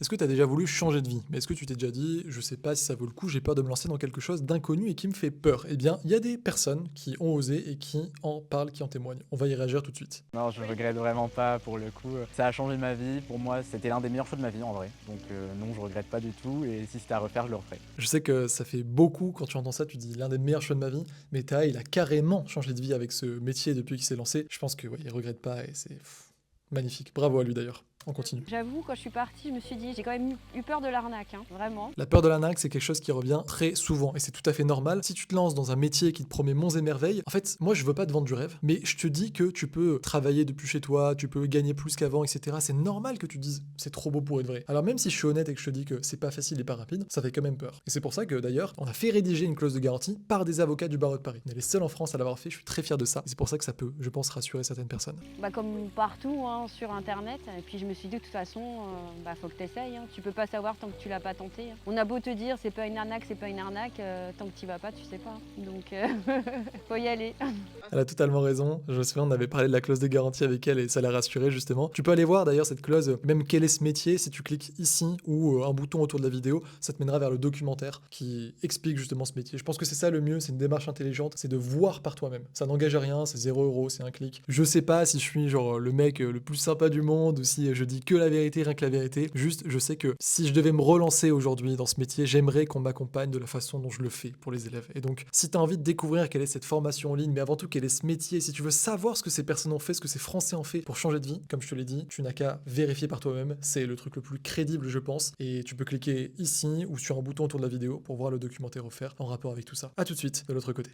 Est-ce que tu as déjà voulu changer de vie? Mais est-ce que tu t'es déjà dit: «Je sais pas si ça vaut le coup, j'ai peur de me lancer dans quelque chose d'inconnu et qui me fait peur»? Eh bien, il y a des personnes qui ont osé et qui en parlent, qui en témoignent. On va y réagir tout de suite. Non, je regrette vraiment pas pour le coup, ça a changé ma vie. Pour moi, c'était l'un des meilleurs choix de ma vie en vrai. Donc non, je regrette pas du tout et si c'était à refaire, je le referais. Je sais que ça fait beaucoup quand tu entends ça, tu dis: «L'un des meilleurs choix de ma vie», mais Taha, il a carrément changé de vie avec ce métier depuis qu'il s'est lancé. Je pense que, ouais, il regrette pas et c'est magnifique. Bravo à lui d'ailleurs. On continue. J'avoue, quand je suis partie, je me suis dit, j'ai quand même eu peur de l'arnaque, hein, vraiment. La peur de l'arnaque, c'est quelque chose qui revient très souvent et c'est tout à fait normal. Si tu te lances dans un métier qui te promet monts et merveilles, en fait, moi je veux pas te vendre du rêve, mais je te dis que tu peux travailler depuis chez toi, tu peux gagner plus qu'avant, etc. C'est normal que tu te dises c'est trop beau pour être vrai. Alors même si je suis honnête et que je te dis que c'est pas facile et pas rapide, ça fait quand même peur. Et c'est pour ça que d'ailleurs, on a fait rédiger une clause de garantie par des avocats du barreau de Paris. On est les seuls en France à l'avoir fait, je suis très fier de ça. Et c'est pour ça que ça peut, je pense, rassurer certaines personnes. Bah, comme partout hein, sur internet. Et puis je me suis dit de toute façon, faut que tu essayes. Hein. Tu peux pas savoir tant que tu l'as pas tenté. Hein. On a beau te dire c'est pas une arnaque, c'est pas une arnaque, tant que tu vas pas, tu sais pas. Donc faut y aller. Elle a totalement raison. Je me souviens, on avait parlé de la clause de garantie avec elle et ça l'a rassurée justement. Tu peux aller voir d'ailleurs cette clause, même quel est ce métier, si tu cliques ici ou un bouton autour de la vidéo, ça te mènera vers le documentaire qui explique justement ce métier. Je pense que c'est ça le mieux, c'est une démarche intelligente, c'est de voir par toi-même. Ça n'engage à rien, c'est 0 €, c'est un clic. Je sais pas si je suis genre le mec le plus sympa du monde ou si je dis que la vérité, rien que la vérité. Juste, je sais que si je devais me relancer aujourd'hui dans ce métier, j'aimerais qu'on m'accompagne de la façon dont je le fais pour les élèves. Et donc, si tu as envie de découvrir quelle est cette formation en ligne, mais avant tout quel est ce métier, si tu veux savoir ce que ces personnes ont fait, ce que ces Français ont fait pour changer de vie, comme je te l'ai dit, tu n'as qu'à vérifier par toi-même. C'est le truc le plus crédible, je pense. Et tu peux cliquer ici ou sur un bouton autour de la vidéo pour voir le documentaire offert en rapport avec tout ça. À tout de suite de l'autre côté.